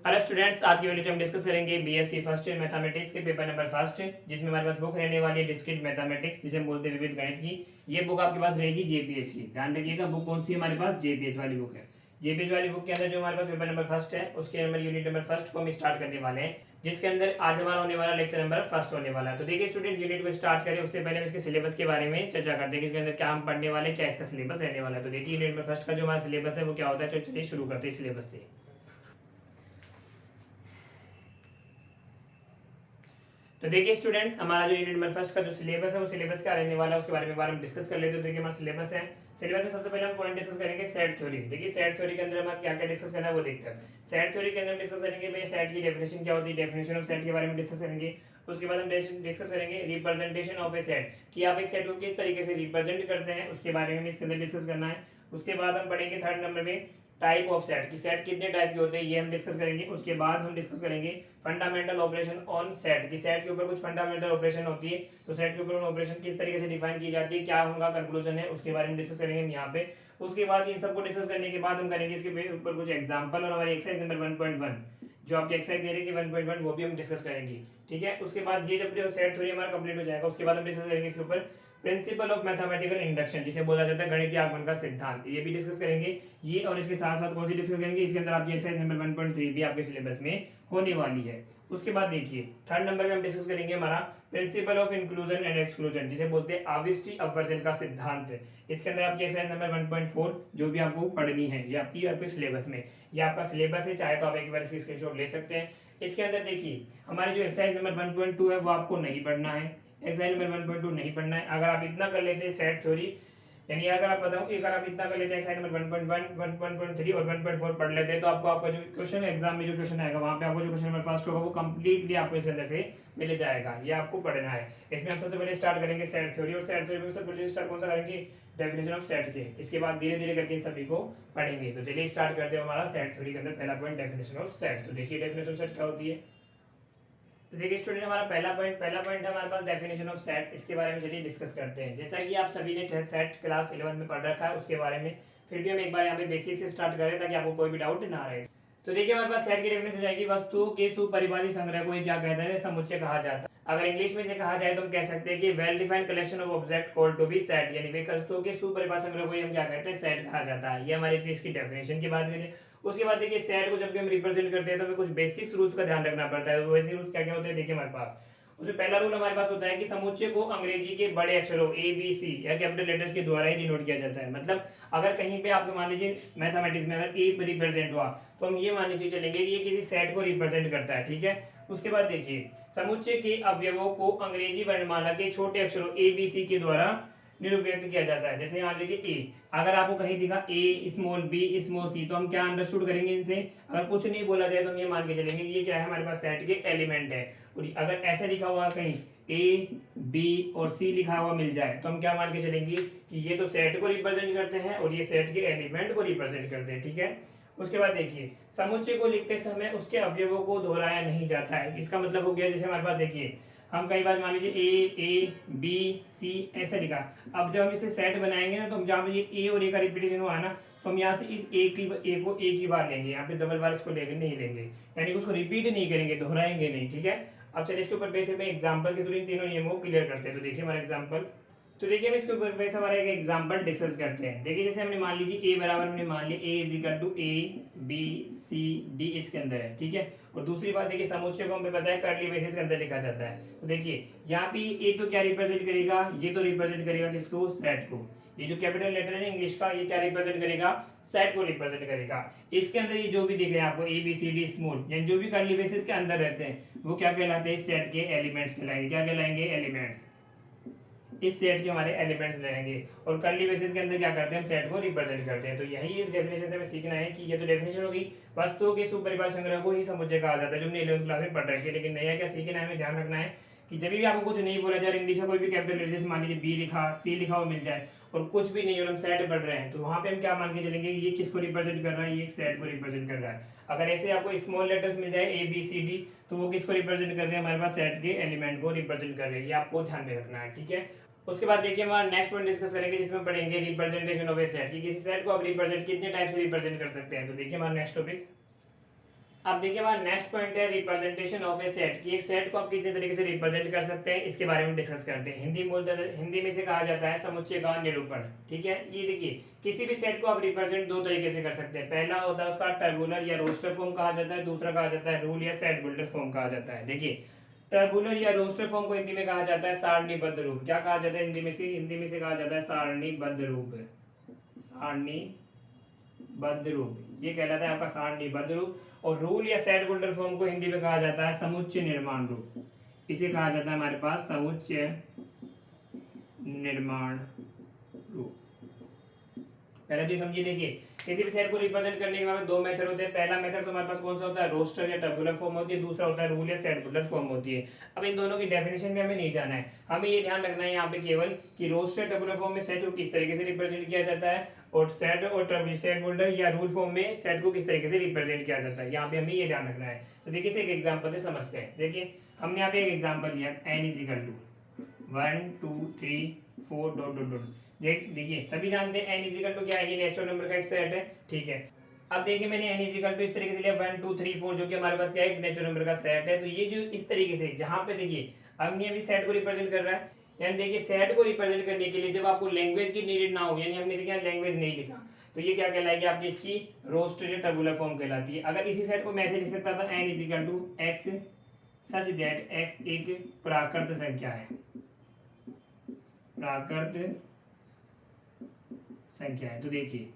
Hello students, आज की video में हम डिस्कस करेंगे बीएससी फर्स्ट ईयर मैथमेटिक्स के पेपर नंबर फर्स्ट, जिसमें हमारे पास बुक रहने वाली है डिस्क्रीट मैथमेटिक्स, जिसे हम बोलते हैं विविध गणित की। ये बुक आपके पास रहेगी जेपीएच की। ध्यान रखिएगा, बुक कौन सी हमारे पास जेपीएच वाली बुक है। जेपीएच वाली बुक के अंदर जो हमारे पास पेपर नंबर फर्स्ट है, उसके अंदर यूनिट नंबर फर्स्ट को हम स्टार्ट करने वाले हैं, जिसके अंदर आज हमारा होने वाला लेक्चर नंबर फर्स्ट होने वाला है। तो देखिए स्टूडेंट, यूनिट को स्टार्ट करें उससे पहले हम इसके सिलेबस के बारे में चर्चा करते हैं कि इसके अंदर क्या हम पढ़ने वाले, क्या इसका सिलेबस रहने वाला है। तो देखिए यूनिट नंबर फर्स्ट का जो हमारा सिलेबस है वो क्या होता है। चलिए शुरू करते हैं सिलेबस से। तो देखिए स्टूडेंट्स, हमारा जो यूनिट नंबर फर्स्ट का जो सिलेबस है वो सिलेबस क्या रहने वाला है उसके बारे में बार हम डिस्कस कर लेते हैं। तो देखिए हमारा सिलेबस है, सिलेबस में सबसे पहले हम पॉइंट डिस्कस करेंगे सेट थ्योरी। देखिए सेट थ्योरी के अंदर हम क्या क्या डिस्कस करना है वो देखते हैं। सेट थ्योरी के अंदर हम डिस्कस करेंगे भाई सेट की डेफिनेशन क्या होती है, डेफिनेशन ऑफ सेट के बारे में डिस्कस करेंगे। उसके बाद हम डिस्कस करेंगे रिप्रेजेंटेशन ऑफ ए सेट, कि आप एक सेट को किस तरीके से रिप्रेजेंट करते हैं, उसके बारे में इसके अंदर डिस्कस करना है। उसके बाद हम पढ़ेंगे थर्ड नंबर में टाइप ऑफ सेट, कि सेट कितने टाइप के होते हैं ये हम डिस्कस करेंगे। उसके बाद हम डिस्कस करेंगे फंडामेंटल ऑपरेशन ऑन सेट, कि सेट के ऊपर कुछ फंडामेंटल ऑपरेशन होती है, तो सेट के ऊपर ऑपरेशन किस तरीके से डिफाइन की जाती है, क्या उनका कंक्लूजन है, उसके बारे में डिस्कस करेंगे हम यहाँ पे। उसके बाद इन सबको डिस्कस करने के बाद हम करेंगे इसके ऊपर कुछ एग्जांपल, और हमारी एक्सरसाइज नंबर 1.1 जो आपकी एक्सरसाइज दे रही है 1.1 वो भी हम डिस्कस करेंगे। ठीक है, उसके बाद ये जब जो सेट थ्योरी हमारा कंप्लीट हो जाएगा, उसके बाद हम डिस्कस करेंगे इसके ऊपर प्रिंसिपल ऑफ मैथमेटिकल इंडक्शन, जिसे बोला जाता है गणितीय आगमन का सिद्धांत, ये भी डिस्कस करेंगे। ये और इसके साथ साथ कौन सी डिस्कस करेंगे, इसके अंदर आपकी एक्सरसाइज नंबर 1.3 भी आपके सिलेबस में होने वाली है। उसके बाद देखिए थर्ड नंबर में हम डिस्कस करेंगे हमारा principle of inclusion and exclusion, जिसे बोलते हैं आविष्टि अपवर्जन का सिद्धांत। इसके अंदर आपकी एक्सरसाइज नंबर 1.4 जो भी आपको पढ़नी है, ये आपके सिलेबस में, ये आपका सिलेबस है, चाहे तो आप एक बार इसकी स्क्रीनशॉट ले सकते हैं। इसके अंदर देखिए हमारी जो एक्सरसाइज नंबर 1.2 है वो आपको नहीं पढ़ना है, एक्सरसाइज नंबर 1.2 नहीं पढ़ना है। अगर आप इतना कर लेते हैं सेट थ्योरी, यानी अगर आप बताऊं अगर आप इतना कर लेते हैं एक्सरसाइज नंबर 1.1 1.3 और 1.4 पढ़ लेते हैं, तो आपको आपका जो क्वेश्चन एग्जाम में जो क्वेश्चन आएगा वहां पे आपको जो क्वेश्चन नंबर फर्स्ट होगा वो कंप्लीटली आपको इस अंदर से मिल जाएगा। ये आपको पढ़ना है। इसमें हम सबसे पहले स्टार्ट करेंगे सेट थ्योरी, और सेट थ्योरी में सबसे पहले स्टार्ट कौन सा करेंगे, डेफिनेशन ऑफ सेट के। इसके बाद धीरे धीरे करके इन सभी को पढ़ेंगे। तो चलिए स्टार्ट करते हैं हमारा सेट थ्योरी के अंदर पहला पॉइंट डेफिनेशन ऑफ सेट। तो देखिए डेफिनेशन ऑफ सेट क्या होती है। तो देखिए स्टूडेंट, हमारा पहला पॉइंट है हमारे पास डेफिनेशन ऑफ सेट। इसके बारे में चलिए डिस्कस करते हैं। जैसा कि आप सभी ने सेट क्लास 11 में पढ़ रखा है उसके बारे में, फिर भी हम एक बार यहाँ पे बेसिक से स्टार्ट करें ताकि आपको कोई भी डाउट ना रहे। तो देखिए हमारे पास सेट की डेफिनेशन हो जाएगी, वस्तुओं के सुपरिभाषित संग्रह को क्या कहते हैं, समुच्चय कहा जाता है। अगर इंग्लिश में से कहा जाए तो हम कह सकते हैं कि well defined collection of object called to be set, यानी वे वस्तुओं के सुपरिभाषित संग्रह को हम क्या कहते हैं, सेट कहा जाता है। ये हमारी इसकी डेफिनेशन की बात करें। उसके बाद देखिए सेट को जब भी हम रिप्रेजेंट करते हैं तो हमें कुछ बेसिक्स रूल्स का ध्यान रखना पड़ता है। वैसे रूल्स क्या क्या होते हैं देखिए हमारे पास। उसमें पहला रूल हमारे पास होता है कि समुच्चय को अंग्रेजी के बड़े अक्षरों ए बी सी या कैपिटल लेटर्स के द्वारा ही डिनोट किया जाता है। मतलब अगर कहीं पे आपको मान लीजिए मैथमेटिक्स में अगर ए रिप्रेजेंट हुआ तो हम ये मान लीजिए चलेंगे कि ये किसी सेट को रिप्रेजेंट करता है। ठीक है, उसके बाद देखिए समुच्चय के अवयवों को अंग्रेजी वर्णमाला के छोटे अक्षरों ए बी सी के द्वारा निरूपित किया जाता है। जैसे मान लीजिए ए, अगर आपको कहीं दिखा ए स्मॉल बी स्मॉल सी, तो हम क्या अंडरस्टूड करेंगे इनसे। अगर कुछ नहीं बोला जाए तो हम ये मान के चलेंगे कि ये क्या है, हमारे पास सेट के एलिमेंट है। और अगर ऐसे लिखा हुआ कहीं ए बी और सी लिखा हुआ मिल जाए तो हम क्या मान के चलेंगे कि ये तो सेट को रिप्रेजेंट करते हैं और ये सेट के एलिमेंट को रिप्रेजेंट करते हैं। ठीक है, उसके बाद देखिए समुच्चय को लिखते समय उसके अवयवों को दोहराया नहीं जाता है। इसका मतलब हो गया, जैसे हमारे पास देखिए हम कई बार मान लीजिए ए बी सी ऐसा लिखा, अब जब हम इसे सेट बनाएंगे ना तो हम जहाँ पे ये ए और ए का रिपीटेशन हुआ ना, तो हम यहाँ से इस ए को एक ही बार लेंगे, यहाँ पे डबल बार इसको लेंगे नहीं लेंगे, यानी उसको रिपीट नहीं करेंगे, दोहराएंगे नहीं। ठीक है, अब चलिए इसके ऊपर बेसिक में एग्जाम्पल के थ्रू इन तीनों नियमों को क्लियर करते हैं। तो देखिए हमारा एग्जाम्पल, तो देखिए हम इसके ऊपर बेस हमारा एक एग्जांपल डिस्कस करते हैं। देखिए जैसे हमने मान लीजिए a बराबर हमने मान लिया a is equal to a b c d इसके अंदर है। ठीक है, और दूसरी बात देखिए समुच्चय को हमें पता है कर्ली ब्रेसेस के अंदर लिखा जाता है। तो देखिए यहाँ पे a तो क्या रिप्रेजेंट करेगा, ये तो रिप्रेजेंट करेगा किसको, सेट को। ये जो कैपिटल लेटर है इंग्लिश का ये क्या रिप्रेजेंट करेगा, सेट को रिप्रेजेंट करेगा। इसके अंदर ये जो भी दिख रहे हैं आपको A B C D small, यानी जो भी कर्ली ब्रेसेस के अंदर रहते हैं वो क्या कहलाते हैं, सेट के एलिमेंट्स कहलाएंगे। क्या कहलाएंगे, एलिमेंट्स। इस सेट के हमारे एलिमेंट्स रहेंगे। और कर्ली ब्रेसेस के अंदर क्या करते हैं, हम सेट को रिप्रेजेंट करते हैं। तो यही इस डेफिनेशन से हमें सीखना है कि ये तो डेफिनेशन होगी, वस्तुओं के सुपरिभाषित संग्रह को ही समुच्चय कहा जाता है, जो हमने 11th क्लास में पढ़ रखी है। लेकिन नया क्या सीखना है, हमें ध्यान रखना है कि जब भी आपको कुछ नहीं बोला जाए, इंग्लिश का कोई भी कैपिटल लेटर जैसे मान लीजिए बी लिखा सी लिखा हुआ मिल जाए और कुछ भी नहीं और हम सेट पढ़ रहे हैं, तो वहां पे हम क्या मान के चलेंगे, ये किसको रिप्रेजेंट कर रहा है, ये एक सेट को रिप्रेजेंट कर रहा है। अगर ऐसे आपको स्मॉल लेटर्स मिल जाए ए बी सी डी, तो वो किसको रिप्रेजेंट कर रहे हैं, हमारे पास सेट के एलिमेंट को रिप्रेजेंट कर रहे हैं। ये आपको ध्यान में रखना है। ठीक है, उसके बाद देखिए हमारा नेक्स्ट पॉइंट डिस्कस करेंगे जिसमें पढ़ेंगे रिप्रेजेंटेशन ऑफ ए सेट, कि किसी सेट को आप रिप्रेजेंट कितने टाइप से रिप्रेजेंट कर सकते हैं। तो देखिए हमारा नेक्स्ट टॉपिक, अब देखिए हमारा नेक्स्ट पॉइंट है रिप्रेजेंटेशन ऑफ ए सेट, कि एक सेट को आप कितने तरीके से रिप्रेजेंट कर सकते हैं, इसके बारे में डिस्कस करते हैं। हिंदी में से कहा जाता है समुच्चय का निरूपण। ठीक है, ये देखिए किसी भी सेट को आप रिप्रेजेंट दो तरीके से कर सकते हैं। पहला होता है उसका टर्बुलर या रोस्टर फॉर्म कहा जाता है, दूसरा कहा जाता है रूल या सेट बिल्डर फॉर्म कहा जाता है। देखिए टर्बुलर या रोस्टर फॉर्म को हिंदी में कहा जाता है सारणीबद्ध रूप। क्या कहा जाता है हिंदी में से कहा जाता है सारणीबद्ध रूप। सारणीबद्ध रूप ये कहलाता है आपका सारणीबद्ध रूप। और रूल या सेट बिल्डर फॉर्म को हिंदी में कहा जाता है समुच्चय निर्माण रूप। इसे कहा जाता है हमारे पास समुच्चय निर्माण रूप। पहले तो समझिए, देखिए किसी भी सेट को रिप्रेजेंट करने के बाद दो मेथड होते हैं। पहला मेथड तो हमारे पास कौन सा होता है, रोस्टर या टर्बुलर फॉर्म होती है, दूसरा होता है रूल या सेट बिल्डर फॉर्म होती है। अब इन दोनों की डेफिनेशन में हमें नहीं जाना है, हमें ये ध्यान रखना है यहाँ पे केवल कि रोस्टर टर्बुलर फॉर्म में सेट को किस तरीके से रिप्रेजेंट किया जाता है, और सेट बिल्डर या रूल फॉर्म में सेट को किस तरीके से रिप्रेजेंट किया जाता है। यहाँ पे हमें ये ध्यान रखना है। तो देखिए इसे एक एग्जाम्पल से समझते हैं। देखिए हमने यहाँ पे एक एग्जाम्पल लिया n = 1 2 3 4 डॉट डॉट डॉट। देखिए सभी जानते हैं n = क्या है, ये नेचुरल नंबर का एक सेट है। ठीक है, अब देखिए मैंने n = इस तरीके से लिया 1 2 3 4 जो कि हमारे पास क्या है, एक नेचुरल नंबर का सेट है। तो ये जो इस तरीके से जहाँ पे देखिए अब ये अभी सेट को रिप्रेजेंट कर रहा है, यानी देखिए सेट को रिप्रेजेंट करने के लिए जब आपको लैंग्वेज की नीडेड ना हो, यानी हमने देखिए लैंग्वेज नहीं लिखा, तो ये क्या कहलाएगी आपकी, इसकी रोस्टर या टर्बुलर फॉर्म कहलाती है। अगर इसी सेट को मैं ऐसे लिख सकता था n = x such that x एक प्राकृत संख्या है, प्राकृत संख्या है। तो देखिए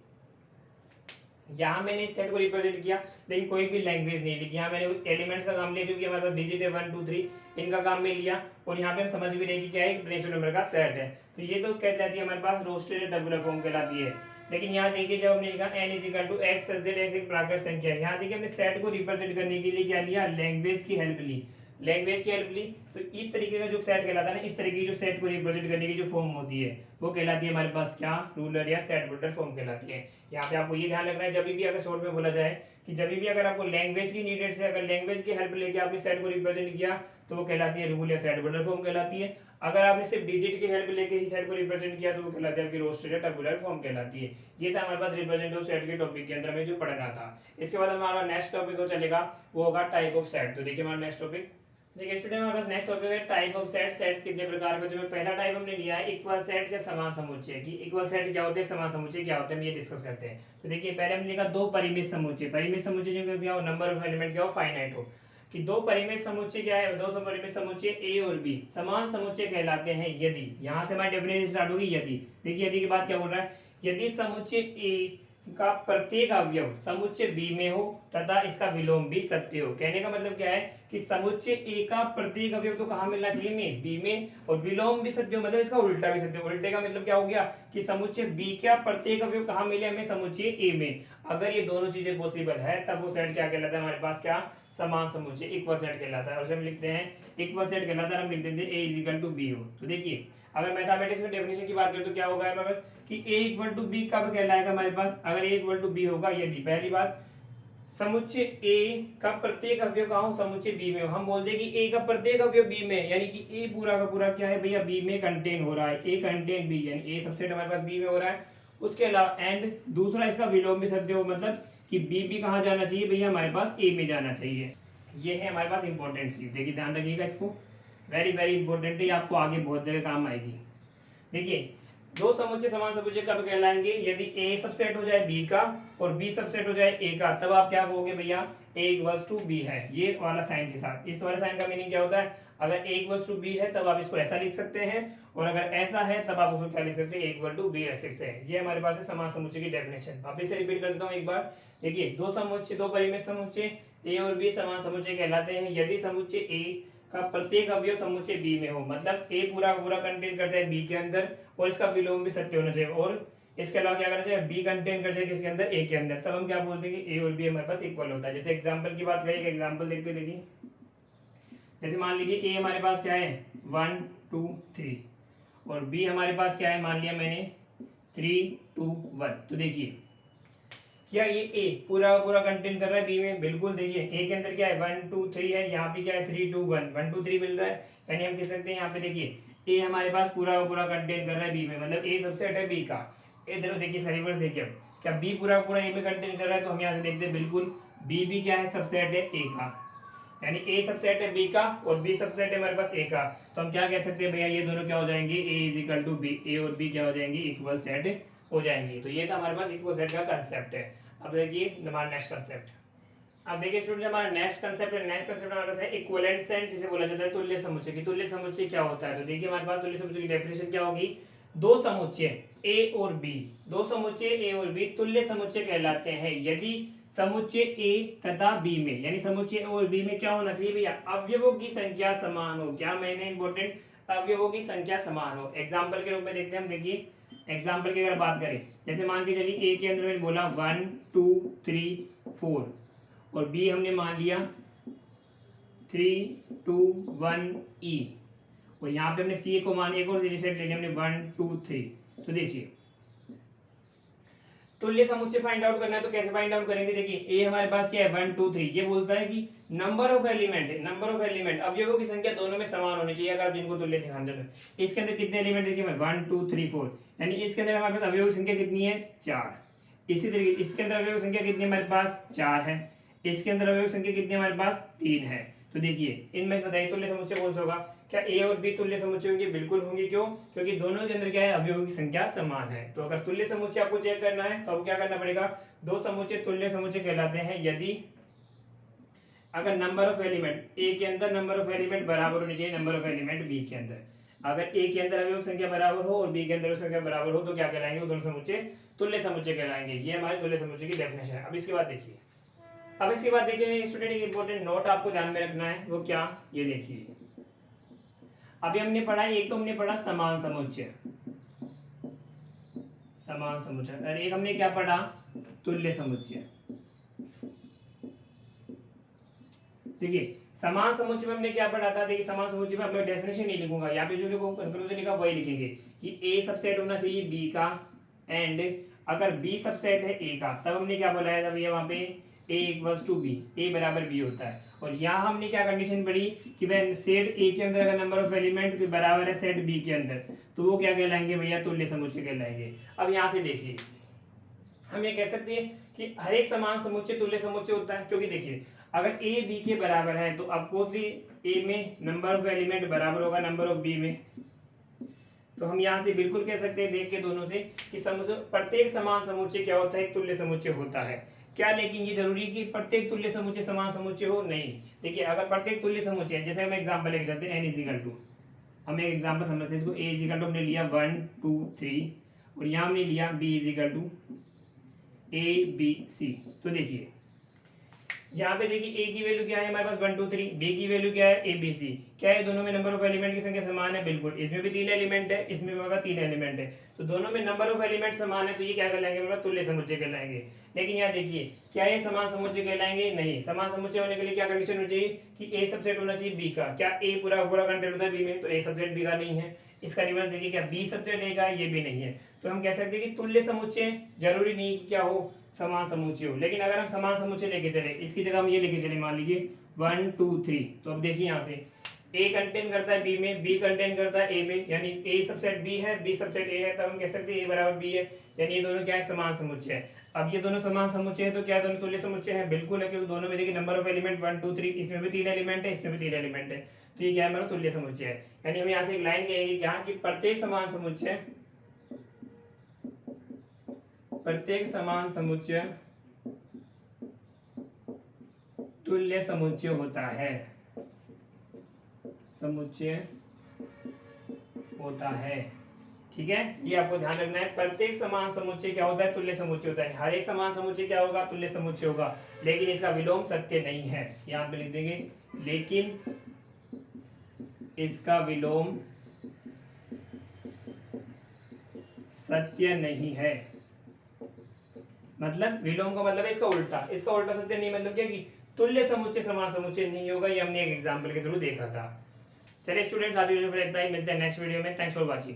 यहाँ मैंने इस सेट को रिप्रेजेंट किया, लेकिन कोई भी लैंग्वेज नहीं लिखी। यहाँ मैंने एलिमेंट्स का काम लिया जो कि हमारे पास डिजिट है 1 2 3, इनका काम में लिया, और यहाँ पे हम समझ भी नहीं कि क्या है, नेचुरल नंबर का सेट है। तो ये तो कहलाती है हमारे पास रोस्टेड टर्बुलर फॉर्म कहलाती है। लेकिन यहाँ देखिए जब हमने लिखा n = x such that x एक प्राकृत संख्या है, यहाँ देखिए हमने सेट को रिप्रेजेंट करने के लिए क्या लिया, लैंग्वेज की हेल्प ली। तो इस तरीके का जो सेट कहलाता है ना, इस तरीके की जो सेट को रिप्रेजेंट करने की जो फॉर्म होती है वो कहलाती है हमारे पास क्या, रूलर या सेट बिल्डर फॉर्म कहलाती है। यहाँ पे आपको ये ध्यान रखना है, जब भी अगर शॉर्ट में बोला जाए कि जब भी अगर आपको लैंग्वेज की नीडेड से अगर लैंग्वेज की हेल्प लेके आपने सेट को रिप्रेजेंट किया तो वो कहलाती है रूल या सेट बिल्डर फॉर्म कहलाती है। अगर आपने सिर्फ डिजिट की हेल्प लेके ही सेट को रिप्रेजेंट किया तो वो कहलाती है आपकी रोस्टेड या टर्बुलर फॉर्म कहलाती है। ये था हमारे पास रिप्रेजेंटेटिव सेट के टॉपिक के अंदर में जो पढ़ना था। इसके बाद हमारा नेक्स्ट टॉपिक जो चलेगा वो होगा टाइप ऑफ सेट। तो देखिए हमारा नेक्स्ट टॉपिक, देखिए स्टूडेंट हमारे पास नेक्स्ट टॉपिक है टाइप ऑफ सेट। सेट्स कितने प्रकार के होते हैं। पहला टाइप हमने लिया है इक्वल सेट या समान समुच्चय की। इक्वल सेट क्या होते हैं, समान समुच्चय क्या होते हैं, हम ये डिस्कस करते हैं। तो देखिए पहले हमने लिखा दो परिमित समुच्चय। परिमित समुच्चय जो क्या हो, नंबर ऑफ एलिमेंट क्या हो, फाइनाइट हो। कि दो परिमित समुच्चय क्या है, दो परिमित समुच्चय ए और बी समान समुच्चय कहलाते हैं यदि, यहाँ से हमारी डेफिनेशन स्टार्ट होगी यदि। देखिए यदि के बाद क्या बोल रहा है, यदि समुच्चय ए का प्रत्येक अवयव समुच्चय बी में हो तथा इसका विलोम भी सत्य हो। कहने का मतलब क्या है कि समुच्चय ए का प्रत्येक अवयव तो कहाँ मिलना चाहिए, में, बी में, और विलोम भी सत्य हो, मतलब इसका उल्टा भी सत्य हो। उल्टे का मतलब क्या हो गया कि समुच्चय बी का प्रत्येक अवयव कहाँ मिले हमें, समुच्चय ए में। अगर ये दोनों चीजें पॉसिबल है तब वो सेट क्या कहलाता है हमारे पास, क्या, समान समुच्चय इक्वल सेट कहलाता है। और हम लिखते हैं इक्वल सेट कहलाता है, हम लिख देते हैं a = b हो। तो देखिए अगर मैथमेटिक्स में डेफिनेशन की बात करें तो क्या होगा हमारे पास कि a = b कब कहलाएगा हमारे पास, अगर a = b होगा यदि, पहली बात समुच्चय a का प्रत्येक अवयव कहाँ हो, समुच्चय b में हो। हम बोलते हैं कि a का प्रत्येक अवयव b में, यानी कि a पूरा का पूरा क्या है भैया, b में कंटेन हो रहा है, a कंटेन b, यानी a सबसेट हमारे पास b में हो रहा है। उसके अलावा एंड दूसरा इसका विलोम भी सत्य हो, मतलब कि b भी कहाँ जाना चाहिए भैया, हमारे पास a में जाना चाहिए। ये है हमारे पास इंपॉर्टेंट चीज, देखिए ध्यान रखिएगा इसको, वेरी वेरी इंपॉर्टेंट है, आपको आगे बहुत जगह काम आएगी। देखिए दो समुच्चय समान समुच्चय कब कहलाएंगे, यदि a सबसेट हो जाए b का और b सबसेट हो जाए a का, तब आप क्या कहोगे भैया, a = b है, ये वाला साइन के साथ। इस वाले साइन का मीनिंग क्या होता है, अगर a = b है तब आप इसको ऐसा लिख सकते हैं, और अगर ऐसा है तब आप उसको क्या लिख सकते हैं, a = b रख सकते हैं। ये हमारे पास है समान समुच्चय की डेफिनेशन। अब इसे रिपीट कर देता हूँ एक बार। देखिए दो समुच्चय, दो परिमित समुच्चय a और b समान समुच्चय कहलाते हैं यदि समुच्चय a का प्रत्येक अवयव समुच्चय b में हो, मतलब a पूरा का पूरा कंटेन कर जाए b के अंदर और इसका विलोम भी सत्य होना चाहिए, और इसके अलावा क्या करना चाहिए, b कंटेन कर जाए किसके अंदर, a के अंदर, तब हम क्या बोलते हैं कि a और b हमारे पास इक्वल होता है। जैसे एग्जांपल की बात करें, एक एग्जांपल देखते, देखिए जैसे मान लीजिए a हमारे पास क्या है 1 2 3 और b हमारे पास क्या है, मान लिया मैंने 3 2 1। तो देखिए क्या ये a पूरा पूरा कंटेन कर रहा है b में, बिल्कुल। देखिए a के अंदर क्या है 1 2 3 है, यहाँ पे क्या है 3 2 1 1 2 3 मिल रहा है, यानी हम कह सकते हैं यहाँ पे देखिए a हमारे पास पूरा पूरा कंटेन कर रहा है b में, मतलब a सबसेट है b का। इधर देखिए रिवर्स देखिए, क्या b पूरा पूरा a में कंटेन कर रहा है, तो हम यहाँ से देखते हैं बिल्कुल बी भी क्या है, सबसेट है ए का, यानी ए सबसेट है बी का और बी सबसेट है हमारे पास ए का। तो हम क्या कह सकते हैं भैया, ये दोनों क्या हो जाएंगे, ए इज इक्वल टू बी, ए और बी क्या हो जाएंगे, इक्वल सेट हो जाएंगे। तो ये था हमारे पास इक्वल सेट का कंसेप्ट है। अब देखिए हमारा नेक्स्ट कंसेप्ट, अब देखिए स्टूडेंट हमारा नेक्स्ट कंसेप्ट है, नेक्स्ट कंसेप्ट हमारे पास है इक्विवेलेंट सेट, जिसे बोला जाता है तुल्य समुच्चय की। तुल्य समुच्चय क्या होता है, तो देखिए हमारे पास तुल्य समुच्चय की डेफिनेशन क्या होगी, दो समुच्चय ए और बी, दो समुच्चय ए और बी तुल्य समुच्चय कहलाते हैं यदि समुच्चय ए तथा बी में, यानी समुच्चय ए और बी में क्या होना चाहिए भैया, अवयवों की संख्या समान हो। क्या मैंने इंपॉर्टेंट, अवयवों की संख्या समान हो। एग्जाम्पल के रूप में देखते हैं हम, देखिए एग्जाम्पल की अगर बात करें, जैसे मान के चलिए ए के अंदर मैंने बोला 1 2 3 4 और बी हमने मान लिया 3 2 1 ई, और यहाँ पे हमने सी को मान एक और सेट ले लिया हमने 1 2 3। तो देखिए तुल्य समुच्चय फाइंड आउट करना है, तो कैसे फाइंड आउट करेंगे, देखिए ए हमारे पास क्या है 1 2 3, ये बोलता है कि नंबर ऑफ एलिमेंट है, नंबर ऑफ एलिमेंट अवयवों की संख्या दोनों में समान होनी चाहिए अगर आप जिनको तुल्य ध्यान दें। इसके अंदर कितने एलिमेंट देखिए मैं 1 2 3 4, यानी इसके अंदर हमारे पास अवयवों की संख्या कितनी है 4। इसी तरीके इसके अंदर अवयवों की संख्या कितनी है हमारे पास 4 है, इसके अंदर अवयवों की संख्या कितनी है हमारे पास 3 है। तो देखिए इनमें बताइए तुल्य समुच्चय कौन सा होगा, क्या ए और बी तुल्य समुच्चय होंगे, बिल्कुल होंगे। क्यों, क्योंकि दोनों के अंदर क्या है, अवयवों की संख्या समान है। तो अगर तुल्य समुच्चय आपको चेक करना है तो आपको क्या करना पड़ेगा, दो समुच्चय तुल्य समुच्चय कहलाते हैं यदि अगर नंबर ऑफ एलिमेंट ए के अंदर नंबर ऑफ एलिमेंट बराबर होनी चाहिए नंबर ऑफ एलिमेंट बी के अंदर। अगर ए के अंदर अवयव संख्या बराबर हो और बी के अंदर संख्या बराबर हो तो क्या कहलाएंगे, वो दोनों समुच्चय तुल्य समुच्चय कहलाएंगे। ये हमारे तुल्य समुच्चय की डेफिनेशन है। अब इसके बाद देखिए, अब इसके बाद देखिए स्टूडेंट एक इंपॉर्टेंट नोट आपको ध्यान में रखना है, वो क्या, ये देखिए अभी हमने पढ़ा, एक तो हमने पढ़ा समान समुच्चय, समान समुच्चय, और एक हमने क्या पढ़ा, तुल्य समुच्चय। देखिए समान समुच्चय में हमने क्या पढ़ा था, देखिए समान समुच्चय में मैं डेफिनेशन नहीं लिखूंगा, यहाँ पे जो कंक्लूजन लिखा वही लिखेंगे कि ए सबसेट होना चाहिए बी का, एंड अगर बी सबसेट है ए का, तब हमने क्या बोला था भैया वहां पे ए इक्वल्स टू बी, ए बराबर बी होता है। और यहाँ हमने क्या कंडीशन पढ़ी कि भाई सेट ए के अंदर अगर नंबर ऑफ एलिमेंट के बराबर है सेट बी के अंदर, तो वो क्या कहलाएंगे भैया, तुल्य समुच्चय कहलाएंगे। अब यहाँ से देखिए हम ये कह सकते हैं कि हर एक समान समुच्चय तुल्य समुच्चय होता है, क्योंकि देखिए अगर ए बी के बराबर है तो ऑफकोर्सली ए में नंबर ऑफ एलिमेंट बराबर होगा नंबर ऑफ बी में। तो हम यहाँ से बिल्कुल कह सकते हैं देख के दोनों से कि प्रत्येक समान समुच्चय क्या होता है, एक तुल्य समुच्चय होता है। क्या लेकिन ये जरूरी है कि प्रत्येक तुल्य समुच्चय समान समुच्चय हो, नहीं। देखिए अगर प्रत्येक तुल्य समुच्चय, जैसे हम एग्जांपल लेके चलते हैं एन इज इक्वल टू, हम एक एग्जांपल समझते हैं इसको, ए इज इक्वल टू हमने लिया 1 2 3 और यहाँ हमने लिया B is equal to A B C. तो देखिए यहाँ पे देखिए ए की वैल्यू क्या है हमारे पास 1 2 3, बी की वैल्यू क्या है ए बी सी। क्या है, दोनों में नंबर ऑफ एलिमेंट की संख्या समान है, बिल्कुल। इसमें भी 3 एलिमेंट है, इसमें भी 3 एलिमेंट है, तो दोनों में नंबर ऑफ एलिमेंट समान है, तो ये क्या कहलाएंगे, तुल्य समुच्चय कहलाएंगे। लेकिन यहाँ देखिए क्या ये समान समुच्चय कहलाएंगे, नहीं। समान समुच्चय होने के लिए क्या कंडीशन होनी चाहिए कि ए सबसेट होना चाहिए बी का। क्या ए पूरा पूरा कंटेंट होता है बी में, तो ए सबसेट बी का नहीं है। इसका रिवर्स देखिए, क्या बी सबसेट ए का, ये भी नहीं है। तो हम कह सकते हैं कि तुल्य समुच्चय जरूरी नहीं कि क्या हो, समान समुच्चय हो। लेकिन अगर हम समान समुच्चय लेके चले, इसकी जगह हम ये लेके चले, मान लीजिए 1 2 3, तो अब देखिए यहाँ से ए कंटेन करता है बी में, बी कंटेन करता है ए में, यानी ए सबसेट बी है, बी सबसेट ए है, तब हम कह सकते हैं ए बराबर बी है, यानी ये दोनों क्या है, समान समुच्चय है। अब ये दोनों समान समुच्चय है तो क्या दोनों तुल्य समुच्चय है, बिल्कुल है, क्योंकि दोनों में देखिए नंबर ऑफ एलिमेंट 1 2 3, इसमें भी 3 एलिमेंट है, इसमें भी 3 एलिमेंट है, तो ये क्या है हमारा तुल्य समुच्चय है। यानी हम यहाँ से एक लाइन कहेंगे क्या कि प्रत्येक समान समुच्चय तुल्य समुच्चय होता है, समुच्चय होता है। ठीक है, ये आपको ध्यान रखना है। प्रत्येक समान समुच्चय क्या होता है, तुल्य समुच्चय होता है। हर एक समान समुच्चय क्या होगा, तुल्य समुच्चय होगा। लेकिन इसका विलोम सत्य नहीं है, यहाँ पे लिख देंगे, लेकिन इसका विलोम सत्य नहीं है। मतलब विलोम का मतलब है इसका उल्टा, इसका उल्टा सत्य नहीं, मतलब क्या कि तुल्य समुच्चय समान समुच्चय नहीं होगा। ये हमने एक एग्जांपल के थ्रू देखा था। चलिए स्टूडेंट्स, आज वीडियो में इतना ही, मिलते हैं नेक्स्ट वीडियो में। Thanks for watching.